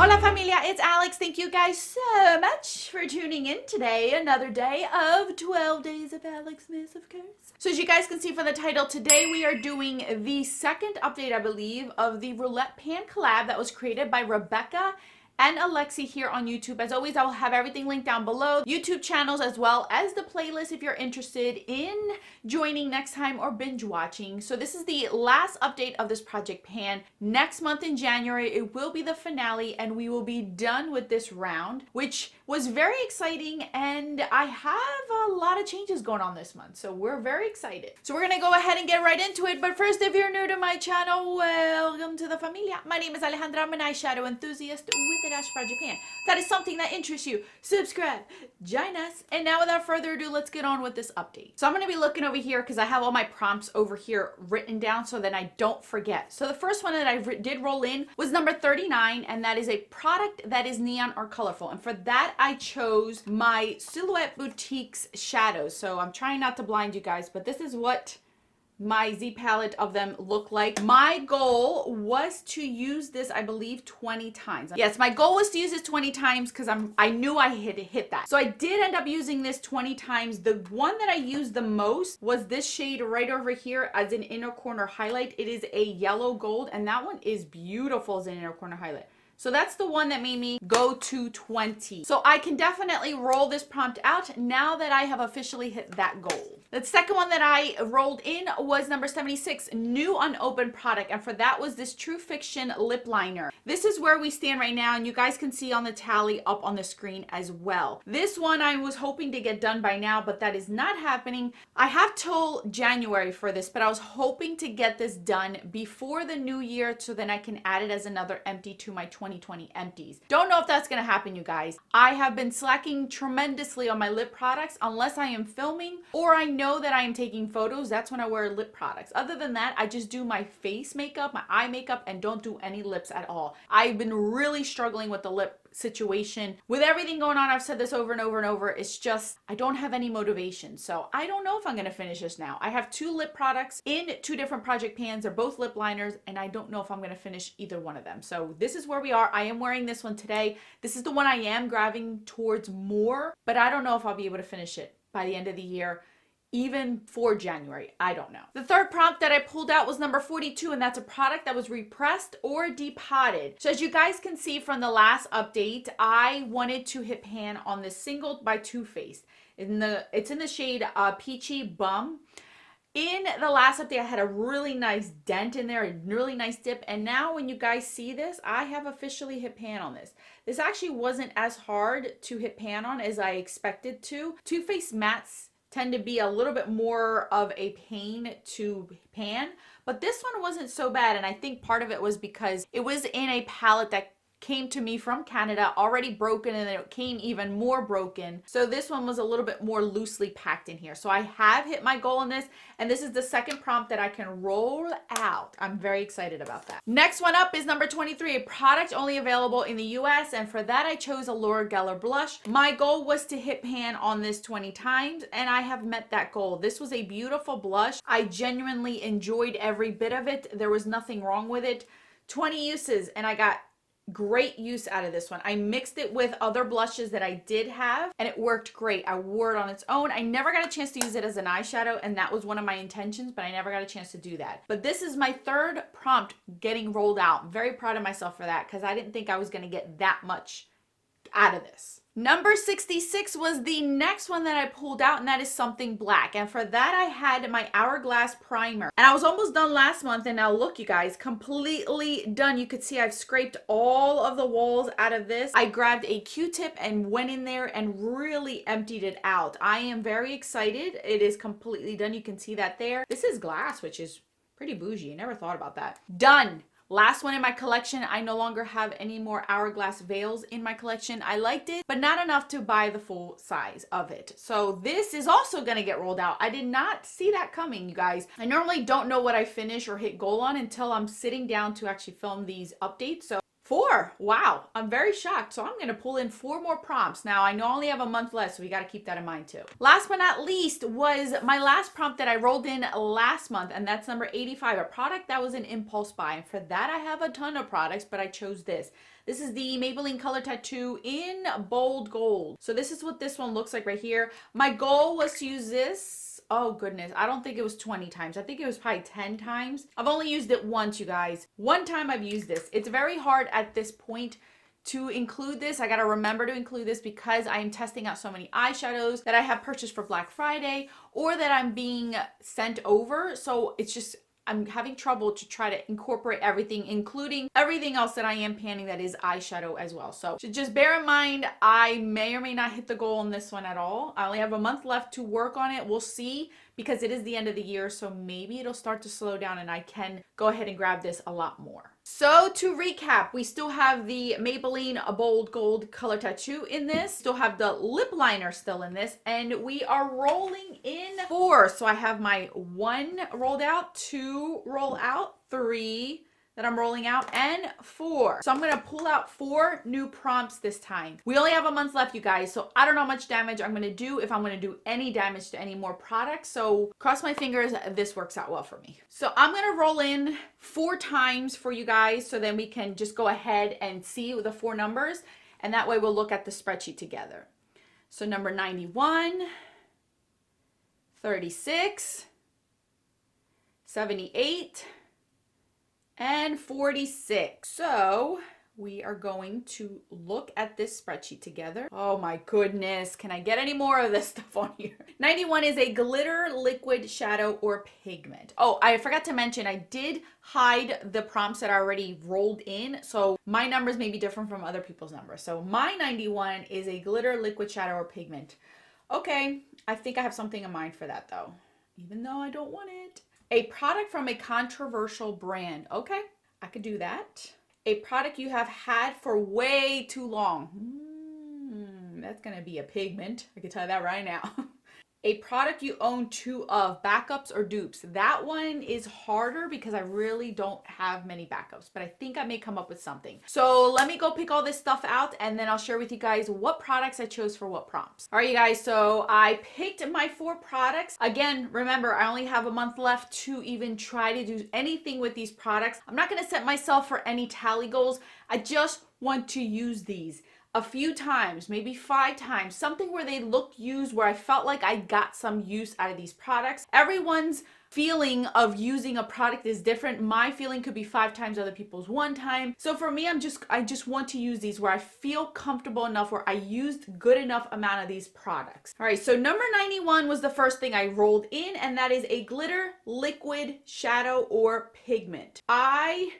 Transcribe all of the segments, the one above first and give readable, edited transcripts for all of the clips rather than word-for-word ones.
Hola familia, it's Alex. Thank you guys so much for tuning in today. Another day of 12 days of Alexmas, of course. So as you guys can see from the title, today we are doing the second update, I believe, of the Roulette pan collab that was created by Rebecca and Alexi here on YouTube. As always, I will have everything linked down below. YouTube channels as well as the playlist if you're interested in joining next time or binge watching. So this is the last update of this project pan. Next month in January, it will be the finale and we will be done with this round, which was very exciting, and I have a lot of changes going on this month, so we're very excited. So we're gonna go ahead and get right into it, but first, if you're new to my channel, welcome to the familia. My name is Alexandra. I'm an eyeshadow enthusiast with a dash project pan. If that is something that interests you, subscribe, join us, and now without further ado, let's get on with this update. So I'm gonna be looking over here because I have all my prompts over here written down so that I don't forget. So the first one that I did roll in was number 39, and that is a product that is neon or colorful, and for that I chose my Silhouette Boutique's shadows. So I'm trying not to blind you guys, but this is what my Z palette of them look like. My goal was to use this, I believe, 20 times. Yes, my goal was to use this 20 times because I knew I had hit that. So I did end up using this 20 times. The one that I used the most was this shade right over here as an inner corner highlight. It is a yellow gold, and that one is beautiful as an inner corner highlight. So that's the one that made me go to 20. So I can definitely roll this prompt out now that I have officially hit that goal. The second one that I rolled in was number 76, new unopened product. And for that was this True Fiction lip liner. This is where we stand right now, and you guys can see on the tally up on the screen as well. This one I was hoping to get done by now, but that is not happening. I have till January for this, but I was hoping to get this done before the new year so then I can add it as another empty to my 2020 empties. Don't know if that's gonna happen, you guys. I have been slacking tremendously on my lip products unless I am filming or I know that I am taking photos. That's when I wear lip products. Other than that, I just do my face makeup, my eye makeup, and don't do any lips at all. I've been really struggling with the lip situation. With everything going on, I've said this over and over and over, it's just, I don't have any motivation. So I don't know if I'm gonna finish this now. I have two lip products in two different project pans. They're both lip liners, and I don't know if I'm gonna finish either one of them. So this is where we are. I am wearing this one today. This is the one I am grabbing towards more, but I don't know if I'll be able to finish it by the end of the year. Even for January, I don't know. The third prompt that I pulled out was number 42, and that's a product that was repressed or depotted. So as you guys can see from the last update, I wanted to hit pan on this single by Too Faced. It's in the shade Peachy Bum. In the last update, I had a really nice dent in there, a really nice dip, and now when you guys see this, I have officially hit pan on this. This actually wasn't as hard to hit pan on as I expected to. Too Faced mattes tend to be a little bit more of a pain to pan, but this one wasn't so bad, and I think part of it was because it was in a palette that came to me from Canada already broken, and then it came even more broken. So this one was a little bit more loosely packed in here. So I have hit my goal in this, and this is the second prompt that I can roll out. I'm very excited about that. Next one up is number 23, a product only available in the US, and for that I chose a Laura Geller blush. My goal was to hit pan on this 20 times, and I have met that goal. This was a beautiful blush. I genuinely enjoyed every bit of it. There was nothing wrong with it. 20 uses, and I got great use out of this one. I mixed it with other blushes that I did have, and it worked great. I wore it on its own. I never got a chance to use it as an eyeshadow, and that was one of my intentions, but I never got a chance to do that. But this is my third prompt getting rolled out. I'm very proud of myself for that because I didn't think I was going to get that much out of this. Number 66 was the next one that I pulled out, and that is Something Black. And for that, I had my Hourglass primer. And I was almost done last month, and now look, you guys, completely done. You could see I've scraped all of the walls out of this. I grabbed a Q-tip and went in there and really emptied it out. I am very excited. It is completely done. You can see that there. This is glass, which is pretty bougie. I never thought about that. Done. Last one in my collection. I no longer have any more Hourglass veils in my collection. I liked it, but not enough to buy the full size of it. So this is also gonna get rolled out. I did not see that coming, you guys. I normally don't know what I finish or hit goal on until I'm sitting down to actually film these updates. So 4. Wow, I'm very shocked. So I'm going to pull in 4 more prompts. Now, I know I only have a month left, so we got to keep that in mind too. Last but not least was my last prompt that I rolled in last month, and that's number 85, a product that was an impulse buy. And for that, I have a ton of products, but I chose this. This is the Maybelline Color Tattoo in Bold Gold. So this is what this one looks like right here. My goal was to use this. Oh goodness, I don't think it was 20 times. I think it was probably 10 times. I've only used it once, you guys. One time I've used this. It's very hard at this point to include this. I gotta remember to include this because I am testing out so many eyeshadows that I have purchased for Black Friday or that I'm being sent over. So it's just, I'm having trouble to try to incorporate everything, including everything else that I am panning that is eyeshadow as well. So just bear in mind, I may or may not hit the goal on this one at all. I only have a month left to work on it. We'll see, because it is the end of the year. So maybe it'll start to slow down and I can go ahead and grab this a lot more. So to recap, we still have the Maybelline Bold Gold Color Tattoo in this. Still have the lip liner still in this. And we are rolling in 4. So I have my 1 rolled out, 2 roll out, 3 that I'm rolling out, and 4. So I'm going to pull out 4 new prompts this time. We only have a month left, you guys. So I don't know how much damage I'm going to do, if I'm going to do any damage to any more products. So cross my fingers, this works out well for me. So I'm going to roll in 4 times for you guys, so then we can just go ahead and see the 4 numbers. And that way we'll look at the spreadsheet together. So number 91, 36, 78, and 46. So we are going to look at this spreadsheet together. Oh my goodness, can I get any more of this stuff on here? 91 is a glitter liquid shadow or pigment. Oh, I forgot to mention, I did hide the prompts that I already rolled in, so my numbers may be different from other people's numbers. So my 91 is a glitter liquid shadow or pigment. Okay, I think I have something in mind for that though, even though I don't want it. A product from a controversial brand. Okay, I could do that. A product you have had for way too long. That's gonna be a pigment. I can tell you that right now. A product you own 2 of, backups or dupes. That one is harder because I really don't have many backups, but I think I may come up with something. So let me go pick all this stuff out and then I'll share with you guys what products I chose for what prompts. All right, you guys, so I picked my 4 products. Again, remember, I only have a month left to even try to do anything with these products. I'm not gonna set myself for any tally goals. I just want to use these a few times, maybe 5 times, something where they look used, where I felt like I got some use out of these products. Everyone's feeling of using a product is different. My feeling could be 5 times, other people's 1 time. So for me, I just want to use these where I feel comfortable enough, where I used good enough amount of these products. All right, so number 91 was the first thing I rolled in, and that is a glitter liquid shadow or pigment. I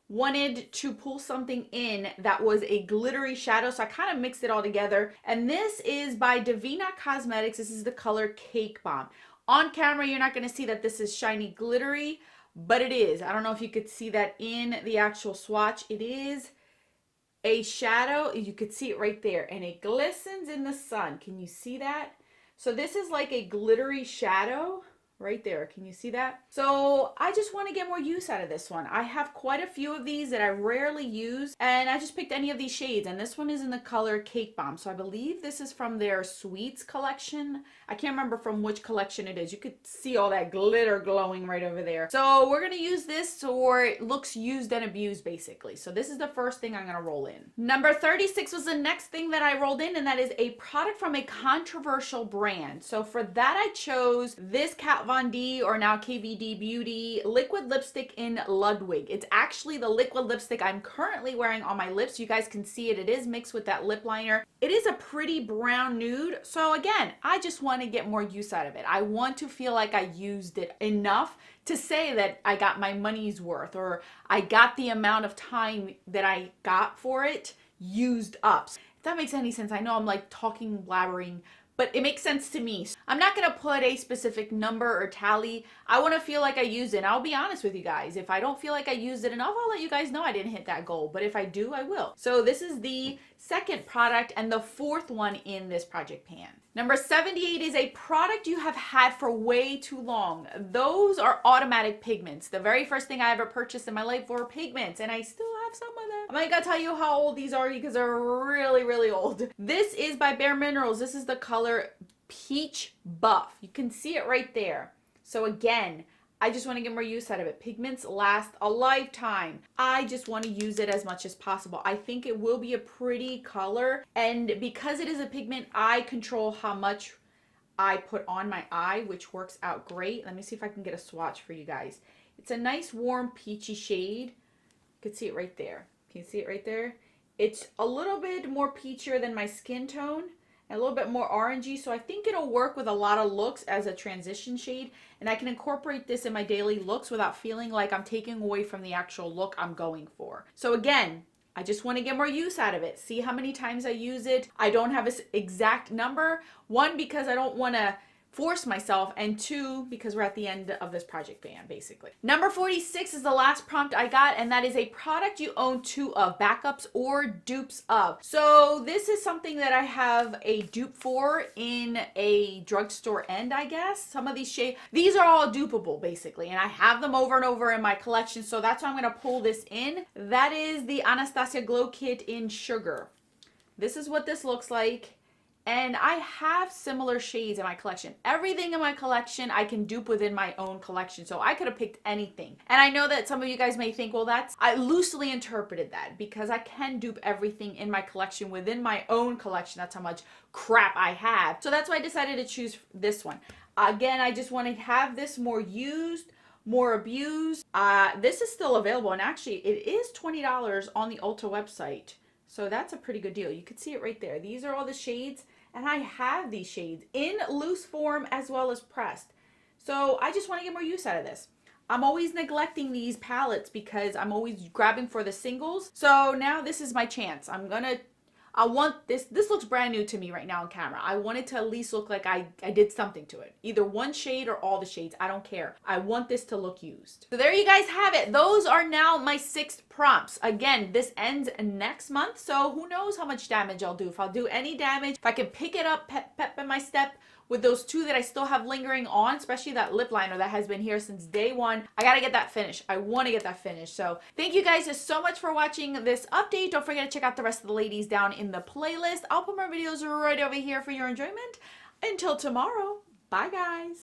wanted to pull something in that was a glittery shadow, so I kind of mixed it all together. And this is by Divina Cosmetics. This is the color Cake Bomb. On camera, you're not going to see that this is shiny glittery, but it is. I don't know if you could see that in the actual swatch. It is a shadow. You could see it right there, and it glistens in the sun. Can you see that? So this is like a glittery shadow right there. Can you see that? So I just want to get more use out of this one. I have quite a few of these that I rarely use, and I just picked any of these shades, and this one is in the color Cake Bomb. So I believe this is from their Sweets collection. I can't remember from which collection it is. You could see all that glitter glowing right over there. So we're going to use this, or it looks used and abused basically. So this is the first thing I'm going to roll in. Number 36 was the next thing that I rolled in, and that is a product from a controversial brand. So for that, I chose this Kat Von D, or now KVD Beauty liquid lipstick in Ludwig. It's actually the liquid lipstick I'm currently wearing on my lips. You guys can see it. It is mixed with that lip liner. It is a pretty brown nude. So again, I just want to get more use out of it. I want to feel like I used it enough to say that I got my money's worth, or I got the amount of time that I got for it used up. If that makes any sense. I know I'm like talking, blabbering, but it makes sense to me. I'm not going to put a specific number or tally. I want to feel like I used it. And I'll be honest with you guys. If I don't feel like I used it enough, I'll let you guys know I didn't hit that goal. But if I do, I will. So this is the second product and the 4th one in this project pan. Number 78 is a product you have had for way too long. Those are automatic pigments. The very first thing I ever purchased in my life were pigments, and I still have have some of them. I'm not gonna tell you how old these are because they're really, really old. This is by Bare Minerals. This is the color Peach Buff. You can see it right there. So again, I just want to get more use out of it. Pigments last a lifetime. I just want to use it as much as possible. I think it will be a pretty color. And because it is a pigment, I control how much I put on my eye, which works out great. Let me see if I can get a swatch for you guys. It's a nice warm peachy shade. You can see it right there. Can you see it right there? It's a little bit more peachier than my skin tone. A little bit more orangey, so I think it'll work with a lot of looks as a transition shade, and I can incorporate this in my daily looks without feeling like I'm taking away from the actual look I'm going for. So again, I just want to get more use out of it. See how many times I use it. I don't have an exact number. One, because I don't want to force myself, and two, because we're at the end of this project ban, basically. Number 46 is the last prompt I got, and that is a product you own two of, backups or dupes of. So this is something that I have a dupe for in a drugstore end, I guess. Some of these shades, these are all dupeable, basically, and I have them over and over in my collection, so that's why I'm going to pull this in. That is the Anastasia Glow Kit in Sugar. This is what this looks like. And I have similar shades in my collection. Everything in my collection I can dupe within my own collection. So I could have picked anything. And I know that some of you guys may think, well, I loosely interpreted that because I can dupe everything in my collection within my own collection. That's how much crap I have. So that's why I decided to choose this one. Again, I just want to have this more used, more abused. This is still available. And actually, it is $20 on the Ulta website. So that's a pretty good deal. You can see it right there. These are all the shades, and I have these shades in loose form as well as pressed. So I just want to get more use out of this. I'm always neglecting these palettes because I'm always grabbing for the singles. So now this is my chance. I want this looks brand new to me right now on camera. I want it to at least look like I did something to it. Either one shade or all the shades, I don't care. I want this to look used. So there you guys have it. Those are now my 6 prompts. Again, this ends next month, so who knows how much damage I'll do. If I'll do any damage, if I can pick it up, pep in my step, with those 2 that I still have lingering on, especially that lip liner that has been here since day 1. I gotta get that finished. I want to get that finished. So thank you guys so much for watching this update. Don't forget to check out the rest of the ladies down in the playlist. I'll put more videos right over here for your enjoyment. Until tomorrow, bye guys.